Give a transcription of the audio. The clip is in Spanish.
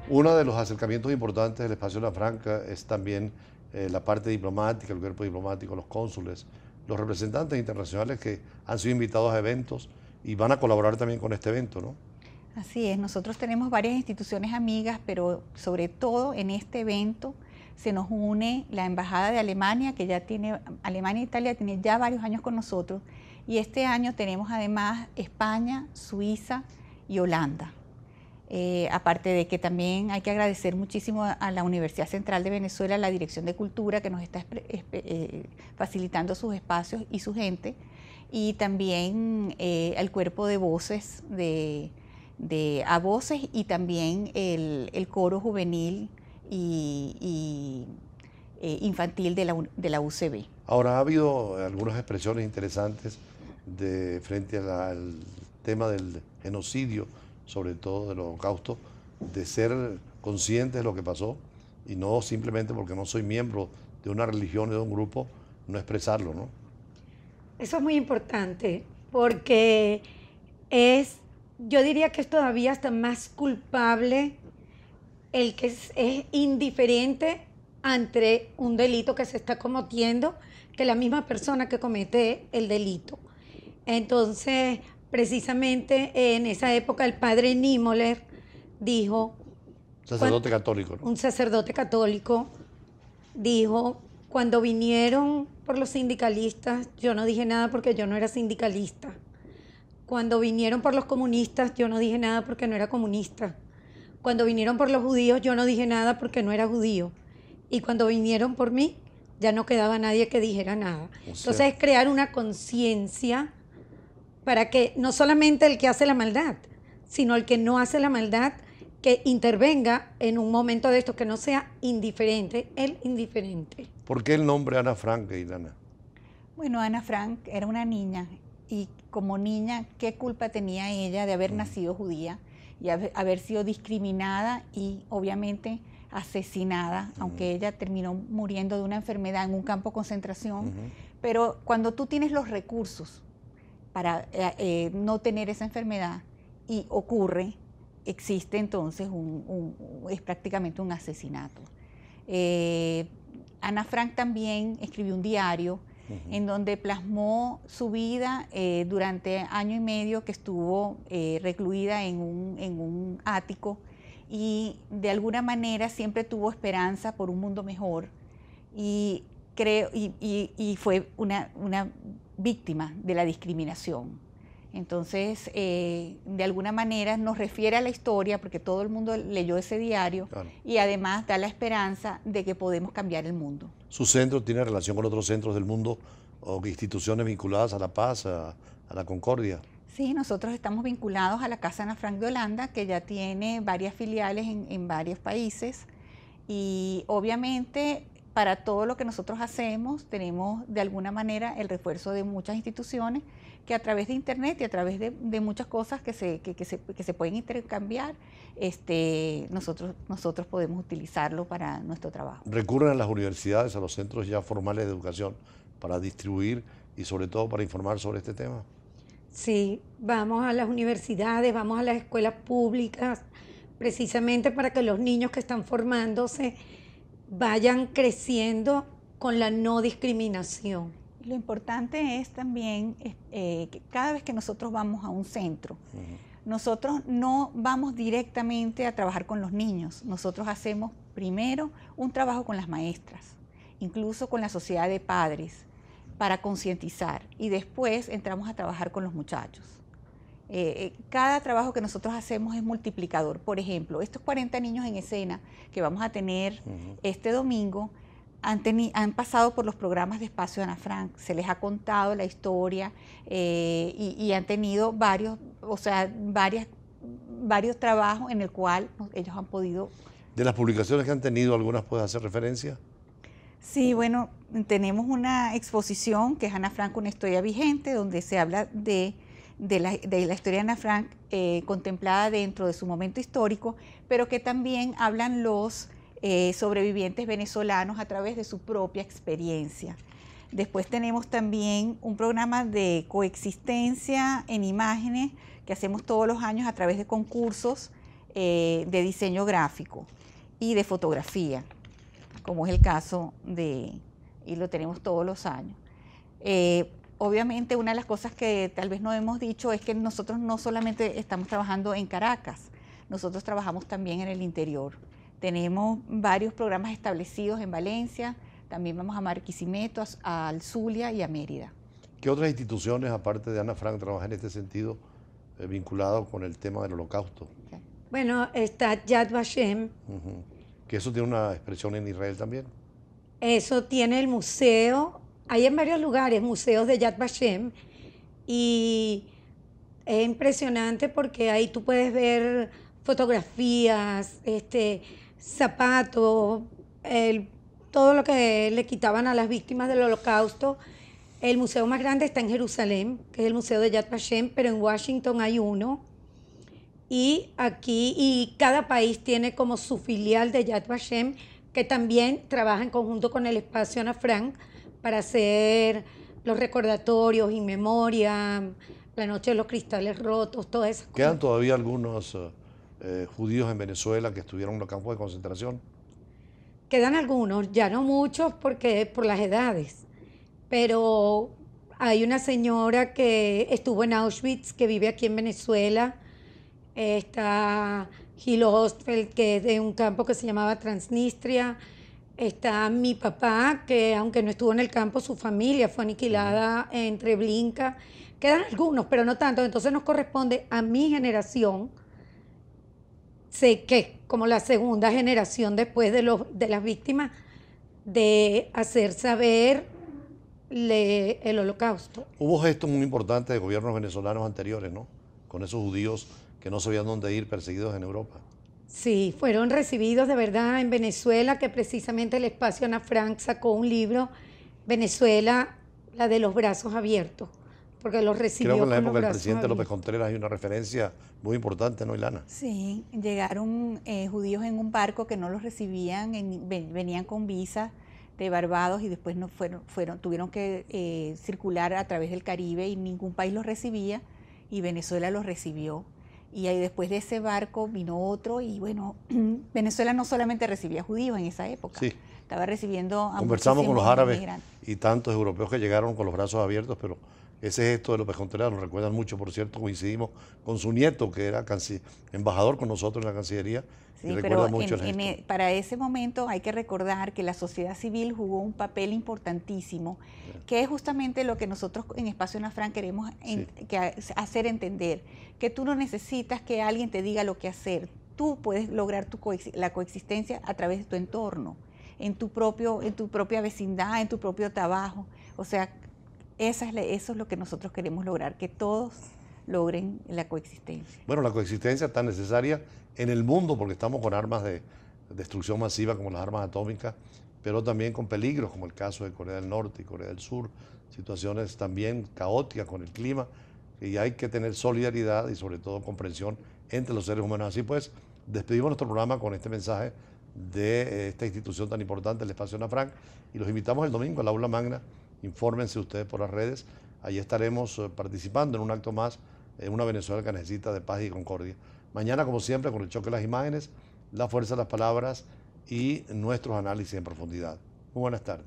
Uno de los acercamientos importantes del espacio Ana Frank es también la parte diplomática, el cuerpo diplomático, los cónsules, los representantes internacionales que han sido invitados a eventos y van a colaborar también con este evento, ¿no? Así es, nosotros tenemos varias instituciones amigas, pero sobre todo en este evento se nos une la Embajada de Alemania, que ya tiene, Alemania e Italia tiene ya varios años con nosotros, y este año tenemos además España, Suiza y Holanda. Aparte de que también hay que agradecer muchísimo a la Universidad Central de Venezuela, la Dirección de Cultura, que nos está facilitando sus espacios y su gente, y también al cuerpo de voces de A Voces y también el coro juvenil y infantil de la UCB. Ahora, ha habido algunas expresiones interesantes frente al tema del genocidio, sobre todo del holocausto, de ser conscientes de lo que pasó y no simplemente porque no soy miembro de una religión o de un grupo, no expresarlo, ¿no? Eso es muy importante porque yo diría que es todavía hasta más culpable el que es indiferente ante un delito que se está cometiendo que la misma persona que comete el delito. Entonces, precisamente en esa época el padre Niemöller dijo... Sacerdote católico, ¿no? Un sacerdote católico dijo, cuando vinieron por los sindicalistas, yo no dije nada porque yo no era sindicalista. Cuando vinieron por los comunistas, yo no dije nada porque no era comunista. Cuando vinieron por los judíos, yo no dije nada porque no era judío. Y cuando vinieron por mí, ya no quedaba nadie que dijera nada. Entonces es crear una conciencia para que no solamente el que hace la maldad, sino el que no hace la maldad, que intervenga en un momento de esto, que no sea indiferente, el indiferente. ¿Por qué el nombre Ana Frank, Ilana? Bueno, Ana Frank era una niña y como niña, ¿qué culpa tenía ella de haber nacido judía y haber sido discriminada y obviamente asesinada, aunque ella terminó muriendo de una enfermedad en un campo de concentración? Pero cuando tú tienes los recursos para no tener esa enfermedad y ocurre, existe entonces es prácticamente un asesinato. Ana Frank también escribió un diario en donde plasmó su vida durante año y medio que estuvo recluida en un ático y de alguna manera siempre tuvo esperanza por un mundo mejor y fue una víctima de la discriminación. Entonces, de alguna manera nos refiere a la historia, porque todo el mundo leyó ese diario, claro, y además da la esperanza de que podemos cambiar el mundo. ¿Su centro tiene relación con otros centros del mundo o instituciones vinculadas a la paz, a la concordia? Sí, nosotros estamos vinculados a la Casa Ana Frank de Holanda, que ya tiene varias filiales en varios países, y obviamente para todo lo que nosotros hacemos tenemos de alguna manera el refuerzo de muchas instituciones que a través de internet y a través de muchas cosas que se pueden intercambiar, nosotros podemos utilizarlo para nuestro trabajo. ¿Recurren a las universidades, a los centros ya formales de educación para distribuir y sobre todo para informar sobre este tema? Sí, vamos a las universidades, vamos a las escuelas públicas, precisamente para que los niños que están formándose vayan creciendo con la no discriminación. Lo importante es también que cada vez que nosotros vamos a un centro, nosotros no vamos directamente a trabajar con los niños, nosotros hacemos primero un trabajo con las maestras, incluso con la sociedad de padres, para concientizar y después entramos a trabajar con los muchachos. Cada trabajo que nosotros hacemos es multiplicador. Por ejemplo, estos 40 niños en escena que vamos a tener este domingo han pasado por los programas de Espacio Ana Frank, se les ha contado la historia y han tenido varios trabajos en el cual ellos han podido... ¿De las publicaciones que han tenido, algunas puedes hacer referencia? Sí, bueno, tenemos una exposición que es Ana Frank, una historia vigente, donde se habla de la historia de Ana Frank contemplada dentro de su momento histórico, pero que también hablan los sobrevivientes venezolanos a través de su propia experiencia. Después tenemos también un programa de coexistencia en imágenes que hacemos todos los años a través de concursos de diseño gráfico y de fotografía, como es el caso y lo tenemos todos los años. Obviamente una de las cosas que tal vez no hemos dicho es que nosotros no solamente estamos trabajando en Caracas, nosotros trabajamos también en el interior. Tenemos varios programas establecidos en Valencia, también vamos a Barquisimeto, al Zulia y a Mérida. ¿Qué otras instituciones, aparte de Ana Frank, trabajan en este sentido vinculado con el tema del Holocausto? Bueno, está Yad Vashem. Que eso tiene una expresión en Israel también. Eso tiene el museo. Hay en varios lugares museos de Yad Vashem y es impresionante porque ahí tú puedes ver fotografías, zapatos, todo lo que le quitaban a las víctimas del Holocausto. El museo más grande está en Jerusalén, que es el Museo de Yad Vashem, pero en Washington hay uno. Y aquí, y cada país tiene como su filial de Yad Vashem, que también trabaja en conjunto con el espacio Ana Frank para hacer los recordatorios, in memoria, la noche de los cristales rotos, todas esas cosas. ¿Quedan todavía algunos judíos en Venezuela que estuvieron en los campos de concentración? Quedan algunos, ya no muchos porque por las edades, pero hay una señora que estuvo en Auschwitz, que vive aquí en Venezuela. Está Gilo Ostfeld, que es de un campo que se llamaba Transnistria. Está mi papá, que aunque no estuvo en el campo, su familia fue aniquilada en Treblinka. Quedan algunos, pero no tantos. Entonces nos corresponde a mi generación, sé que como la segunda generación después de las víctimas, de hacer saber el Holocausto. Hubo gestos muy importantes de gobiernos venezolanos anteriores, ¿no? Con esos judíos que no sabían dónde ir, perseguidos en Europa. Sí, fueron recibidos de verdad en Venezuela, que precisamente el espacio Ana Frank sacó un libro, Venezuela, la de los brazos abiertos, porque los recibió. Creo que en la con los época del brazos presidente López abiertos. Contreras hay una referencia muy importante, ¿no, Ilana? Sí, llegaron judíos en un barco que no los recibían, venían con visa de Barbados y después no tuvieron que circular a través del Caribe y ningún país los recibía y Venezuela los recibió. Y ahí después de ese barco vino otro y bueno, Venezuela no solamente recibía judíos en esa época, Sí. estaba recibiendo a Conversamos con los muchísimos árabes inmigrantes. y tantos europeos que llegaron con los brazos abiertos, pero ese gesto de López Contreras nos recuerdan mucho, por cierto, coincidimos con su nieto, que era embajador con nosotros en la Cancillería, Sí, y pero recuerda mucho el gesto. para ese momento hay que recordar que la sociedad civil jugó un papel importantísimo, que es justamente lo que nosotros en Espacio Ana Frank queremos hacer entender, que tú no necesitas que alguien te diga lo que hacer, tú puedes lograr la coexistencia a través de tu entorno, en tu propia vecindad, en tu propio trabajo, o sea, eso es lo que nosotros queremos lograr, que todos logren la coexistencia. Bueno, la coexistencia es tan necesaria en el mundo porque estamos con armas de destrucción masiva como las armas atómicas, pero también con peligros como el caso de Corea del Norte y Corea del Sur, situaciones también caóticas con el clima, y hay que tener solidaridad y sobre todo comprensión entre los seres humanos. Así pues, despedimos nuestro programa con este mensaje de esta institución tan importante, el Espacio Ana Frank, y los invitamos el domingo al Aula Magna. Infórmense ustedes por las redes, allí estaremos participando en un acto más en una Venezuela que necesita de paz y concordia. Mañana, como siempre, con el choque de las imágenes, la fuerza de las palabras y nuestros análisis en profundidad. Muy buenas tardes.